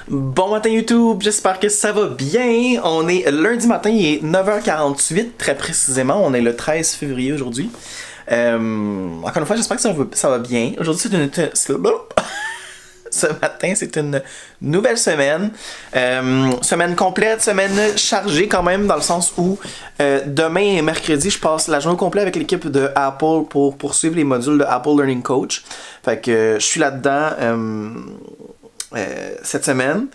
Bon matin YouTube, j'espère que ça va bien. On est lundi matin, il est 9h48 très précisément. On est le 13 février aujourd'hui. Encore une fois, j'espère que ça va bien. Aujourd'hui, c'est une... Ce matin, c'est une nouvelle semaine. Semaine complète, semaine chargée quand même, dans le sens où demain et mercredi, je passe la journée complète avec l'équipe de Apple pour poursuivre les modules de Apple Learning Coach. Fait que je suis là-dedans cette semaine.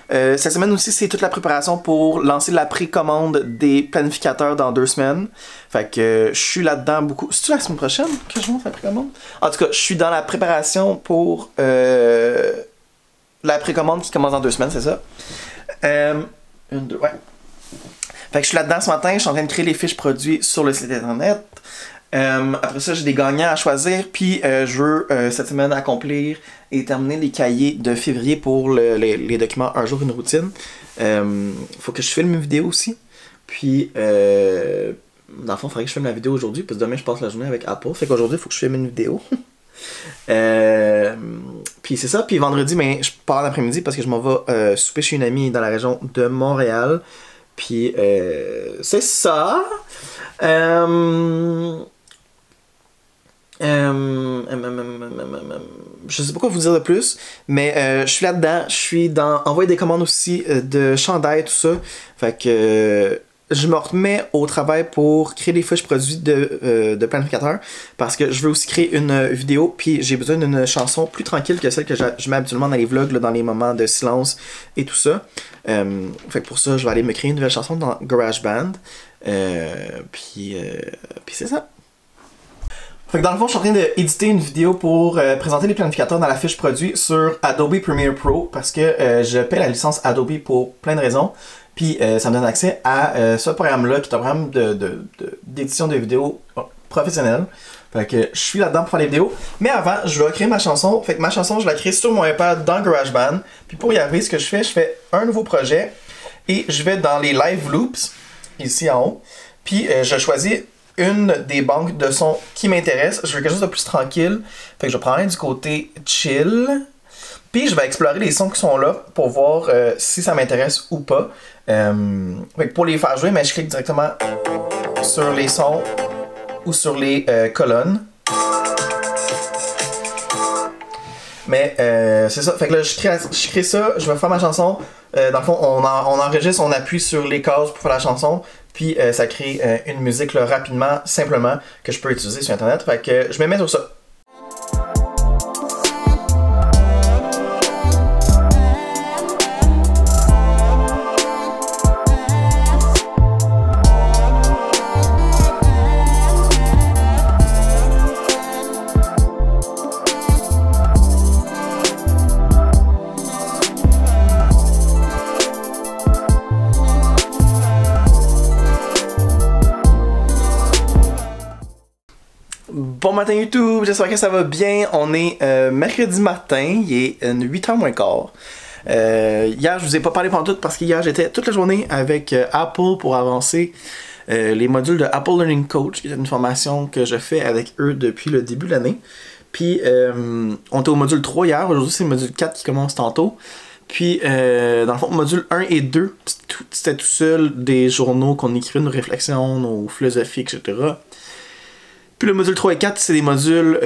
Cette semaine aussi, c'est toute la préparation pour lancer la précommande des planificateurs dans 2 semaines. Fait que je suis là-dedans beaucoup. C'est-tu la semaine prochaine que je lance la précommande? En tout cas, je suis dans la préparation pour la précommande qui commence dans 2 semaines, c'est ça? Une, deux, ouais. Fait que je suis là-dedans ce matin, je suis en train de créer les fiches produits sur le site internet. Après ça, j'ai des gagnants à choisir, puis je veux cette semaine accomplir et terminer les cahiers de février pour les documents Un jour, une routine. Faut que je filme une vidéo aussi, puis dans le fond, il faudrait que je filme la vidéo aujourd'hui, parce que demain je passe la journée avec Apple, fait qu'aujourd'hui il faut que je filme une vidéo. Puis c'est ça, puis vendredi, mais je pars l'après-midi parce que je m'en vais souper chez une amie dans la région de Montréal, puis c'est ça. Je sais pas quoi vous dire de plus, mais je suis là-dedans, je suis dans envoyer des commandes aussi de chandail, tout ça. Fait que je me remets au travail pour créer des fiches produits de planificateur, parce que je veux aussi créer une vidéo, puis j'ai besoin d'une chanson plus tranquille que celle que je mets habituellement dans les vlogs, là, dans les moments de silence et tout ça. Fait que pour ça, je vais aller me créer une nouvelle chanson dans GarageBand. Puis c'est ça. Fait que dans le fond, je suis en train d'éditer une vidéo pour présenter les planificateurs dans la fiche produit sur Adobe Premiere Pro, parce que je paie la licence Adobe pour plein de raisons. Puis ça me donne accès à ce programme-là, qui est un programme d'édition de vidéos professionnel. Fait que je suis là-dedans pour faire les vidéos. Mais avant, je vais créer ma chanson. Fait que ma chanson, je la crée sur mon iPad dans GarageBand. Puis pour y arriver, ce que je fais un nouveau projet et je vais dans les Live Loops, ici en haut. Puis je choisis une des banques de sons qui m'intéresse. Je veux quelque chose de plus tranquille. Fait que je vais prendre du côté chill. Puis je vais explorer les sons qui sont là pour voir si ça m'intéresse ou pas. Fait que pour les faire jouer, mais je clique directement sur les sons ou sur les colonnes. Mais c'est ça. Fait que là, je crée ça, je vais faire ma chanson. Dans le fond, on enregistre, on appuie sur les cases pour faire la chanson. Puis ça crée une musique là, rapidement, simplement, que je peux utiliser sur Internet. Fait que je me mets sur ça. Bon matin YouTube, j'espère que ça va bien. On est mercredi matin, il est 8h moins quart. Hier, je vous ai pas parlé pendant tout parce qu'hier, j'étais toute la journée avec Apple pour avancer les modules de Apple Learning Coach, qui est une formation que je fais avec eux depuis le début de l'année. Puis, on était au module 3 hier, aujourd'hui c'est le module 4 qui commence tantôt. Puis, dans le fond, module 1 et 2, c'était tout seul des journaux qu'on écrivait, nos réflexions, nos philosophies, etc. Puis le module 3 et 4, c'est des modules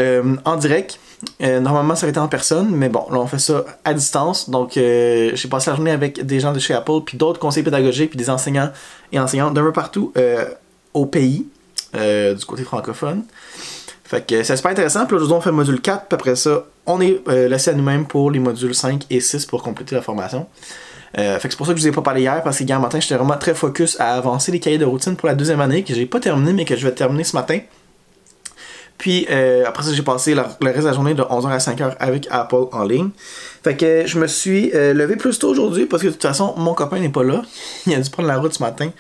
en direct. Normalement, ça aurait été en personne, mais bon, là, on fait ça à distance. Donc, j'ai passé la journée avec des gens de chez Apple, puis d'autres conseillers pédagogiques, puis des enseignants et enseignantes d'un peu partout au pays, du côté francophone. Fait que c'est super intéressant. Puis aujourd'hui, on fait le module 4, puis après ça, on est laissé à nous-mêmes pour les modules 5 et 6 pour compléter la formation. Fait que c'est pour ça que je vous ai pas parlé hier, parce que hier matin, j'étais vraiment très focus à avancer les cahiers de routine pour la 2e année, que j'ai pas terminé, mais que je vais terminer ce matin. Puis après ça, j'ai passé le reste de la journée de 11h à 5h avec Apple en ligne. Fait que je me suis levé plus tôt aujourd'hui parce que de toute façon, mon copain n'est pas là. Il a dû prendre la route ce matin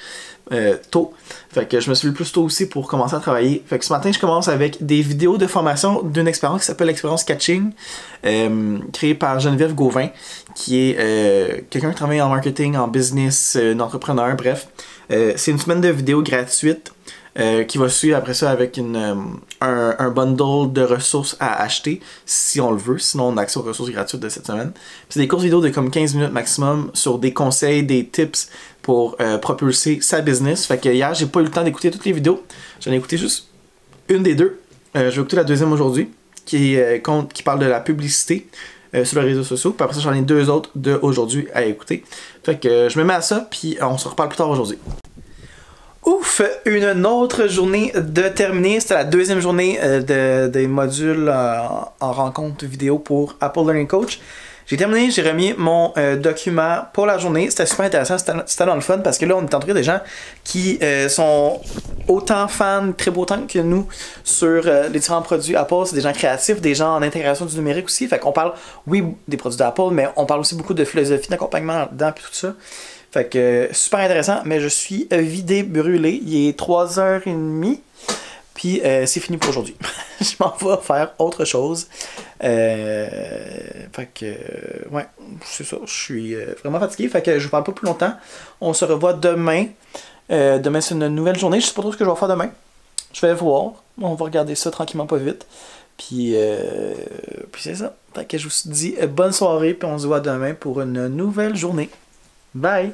tôt. Fait que je me suis levé plus tôt aussi pour commencer à travailler. Fait que ce matin, je commence avec des vidéos de formation d'une expérience qui s'appelle l'expérience Catching, créée par Geneviève Gauvin, qui est quelqu'un qui travaille en marketing, en business, un entrepreneur, bref. C'est une semaine de vidéos gratuites qui va suivre après ça avec un bundle de ressources à acheter si on le veut. Sinon, on a accès aux ressources gratuites de cette semaine. C'est des courtes vidéos de comme 15 minutes maximum sur des conseils, des tips pour propulser sa business. Fait que hier, j'ai pas eu le temps d'écouter toutes les vidéos. J'en ai écouté juste une des deux. Je vais écouter la deuxième aujourd'hui qui parle de la publicité sur les réseaux sociaux. Puis après ça, j'en ai deux autres d'aujourd'hui à écouter. Fait que je me mets à ça, puis on se reparle plus tard aujourd'hui. Ouf! Une autre journée de terminée. C'était la deuxième journée des modules en rencontre vidéo pour Apple Learning Coach. J'ai terminé, j'ai remis mon document pour la journée. C'était super intéressant, c'était dans le fun parce que là, on est entouré des gens qui sont autant fans, très beau temps que nous sur les différents produits Apple. C'est des gens créatifs, des gens en intégration du numérique aussi. Fait qu'on parle, oui, des produits d'Apple, mais on parle aussi beaucoup de philosophie d'accompagnement là-dedans et tout ça. Fait que super intéressant, mais je suis vidé, brûlé. Il est 3h30. Puis c'est fini pour aujourd'hui. Je m'en vais faire autre chose. Fait que, ouais, c'est ça. Je suis vraiment fatigué. Fait que je vous parle pas plus longtemps. On se revoit demain. Demain, c'est une nouvelle journée. Je sais pas trop ce que je vais faire demain. Je vais voir. On va regarder ça tranquillement, pas vite. Puis c'est ça. Fait que je vous dis bonne soirée. Puis on se voit demain pour une nouvelle journée. Bye!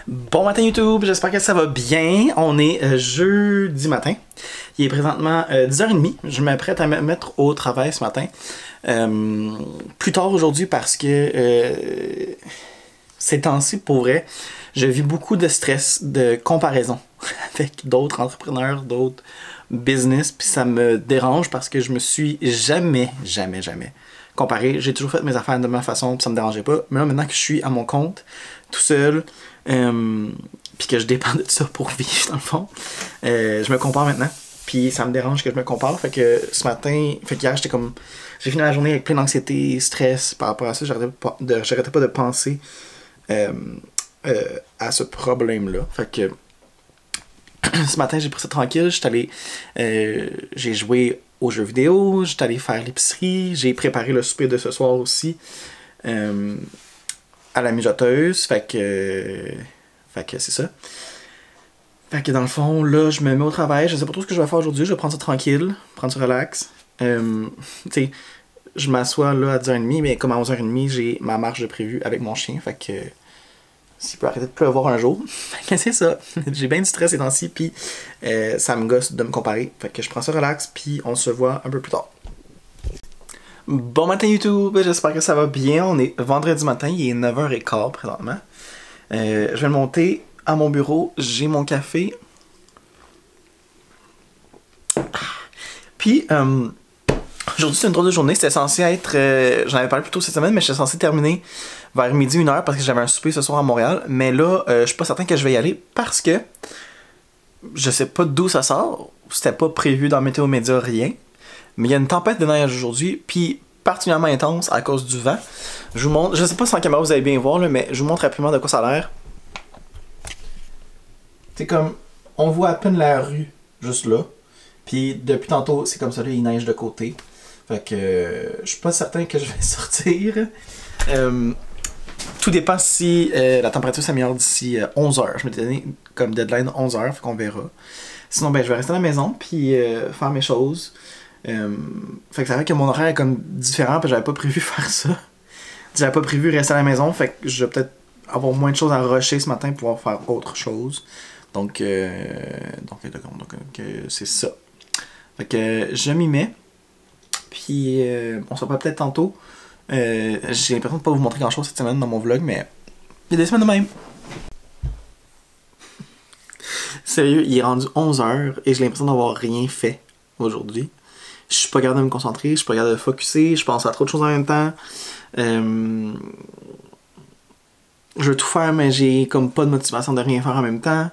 Bon matin YouTube, j'espère que ça va bien. On est jeudi matin. Il est présentement 10h30. Je m'apprête à me mettre au travail ce matin. Plus tard aujourd'hui parce que ces temps-ci, pour vrai, je vis beaucoup de stress, de comparaison avec d'autres entrepreneurs, d'autres business. Puis ça me dérange parce que je me suis jamais comparé. J'ai toujours fait mes affaires de ma façon, puis ça me dérangeait pas. Mais là, maintenant que je suis à mon compte, tout seul, puis que je dépends de ça pour vivre dans le fond, je me compare maintenant. Puis ça me dérange que je me compare. Fait que ce matin, qu'hier j'étais comme, j'ai fini la journée avec plein d'anxiété, stress par rapport à ça. J'arrêtais pas de penser à ce problème-là. Fait que ce matin j'ai pris ça tranquille. J'ai joué aux jeux vidéo, j'étais allé faire l'épicerie, j'ai préparé le souper de ce soir aussi. À la mijoteuse, fait que c'est ça. Fait que dans le fond, là, je me mets au travail, je sais pas trop ce que je vais faire aujourd'hui, je vais prendre ça tranquille, prendre ça relax. Tu sais, je m'assois là à 10h30, mais comme à 11h30, j'ai ma marche de prévu avec mon chien, fait que s'il peut arrêter de pleuvoir un jour, fait que c'est ça. J'ai bien du stress ces temps-ci, puis ça me gosse de me comparer. Fait que je prends ça relax, puis on se voit un peu plus tard. Bon matin YouTube, j'espère que ça va bien. On est vendredi matin, il est 9h15 présentement. Je vais monter à mon bureau, j'ai mon café. Puis, aujourd'hui c'est une drôle de journée, c'était censé être, j'en avais parlé plus tôt cette semaine, mais j'étais censé terminer vers midi 1h parce que j'avais un souper ce soir à Montréal. Mais là, je suis pas certain que je vais y aller parce que je sais pas d'où ça sort. C'était pas prévu dans Météo Média, rien. Mais il y a une tempête de neige aujourd'hui, puis particulièrement intense à cause du vent. Je vous montre, je sais pas si en caméra vous allez bien voir, là, mais je vous montre rapidement de quoi ça a l'air. C'est comme, on voit à peine la rue, juste là. Puis depuis tantôt, c'est comme ça, là, il neige de côté. Fait que je suis pas certain que je vais sortir. Tout dépend si la température s'améliore d'ici 11h. Je m'étais donné comme deadline 11h, fait qu'on verra. Sinon, ben, je vais rester à la maison, puis faire mes choses. Fait que ça fait que mon horaire est comme différent, puis j'avais pas prévu faire ça. J'avais pas prévu rester à la maison, fait que je vais peut-être avoir moins de choses à rusher ce matin pour pouvoir faire autre chose. Donc c'est ça. Fait que je m'y mets. Puis on se revoit peut-être tantôt. J'ai l'impression de pas vous montrer grand chose cette semaine dans mon vlog, mais il y a des semaines de même. Sérieux, il est rendu 11h et j'ai l'impression d'avoir rien fait aujourd'hui. Je suis pas capable de me concentrer, je suis pas capable de focusser, je pense à trop de choses en même temps. Je veux tout faire, mais j'ai comme pas de motivation de rien faire en même temps.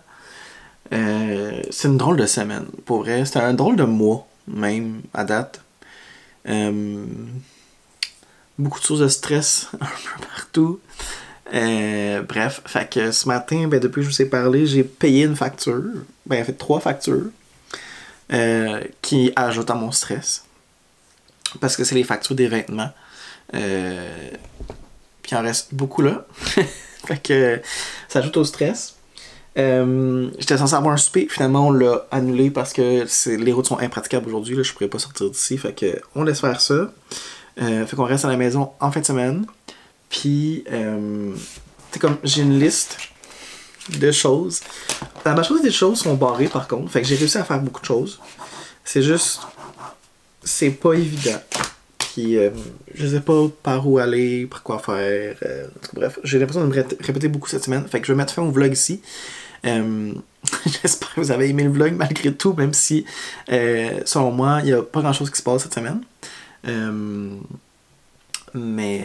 C'est une drôle de semaine, pour vrai. C'était un drôle de mois, même, à date. Beaucoup de sources de stress un peu partout. Bref, fait que ce matin, ben, depuis que je vous ai parlé, j'ai payé une facture. Ben, en fait, 3 factures. Qui ajoutent à mon stress. Parce que c'est les factures des vêtements. Puis il en reste beaucoup là. Fait que ça ajoute au stress. J'étais censé avoir un souper, finalement on l'a annulé parce que les routes sont impraticables aujourd'hui, là, je pourrais pas sortir d'ici, fait que on laisse faire ça. Fait qu'on reste à la maison en fin de semaine. Puis, c'est comme, j'ai une liste de choses. La majorité des choses sont barrées par contre, fait que j'ai réussi à faire beaucoup de choses. C'est juste, c'est pas évident. Puis, je sais pas par où aller, par quoi faire. Bref, j'ai l'impression de me répéter beaucoup cette semaine. Fait que je vais mettre fin au vlog ici. J'espère que vous avez aimé le vlog malgré tout, même si, selon moi, il n'y a pas grand chose qui se passe cette semaine. Mais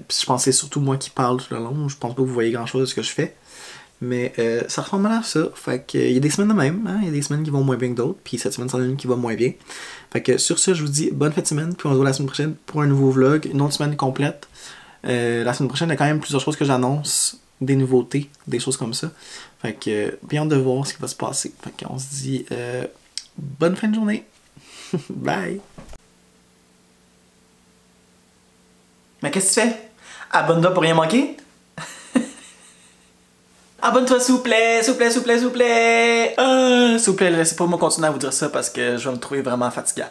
je pense que c'est surtout moi qui parle tout le long. Je pense pas que vous voyez grand chose de ce que je fais. Mais ça ressemble à ça. Fait que, il y a des semaines de même. Hein? Il y a des semaines qui vont moins bien que d'autres. Puis cette semaine, c'en est une qui va moins bien. Fait que sur ce, je vous dis bonne fête de semaine. Puis on se voit la semaine prochaine pour un nouveau vlog. Une autre semaine complète. La semaine prochaine, il y a quand même plusieurs choses que j'annonce. Des nouveautés, des choses comme ça. Fait que bien hâte de voir ce qui va se passer. Fait qu'on se dit bonne fin de journée. Bye. Mais qu'est-ce que tu fais? Abonne-toi pour rien manquer? Abonne-toi s'il vous plaît, s'il vous plaît, s'il vous plaît, s'il vous plaît. S'il vous plaît, laissez pas moi continuer à vous dire ça parce que je vais me trouver vraiment fatigant.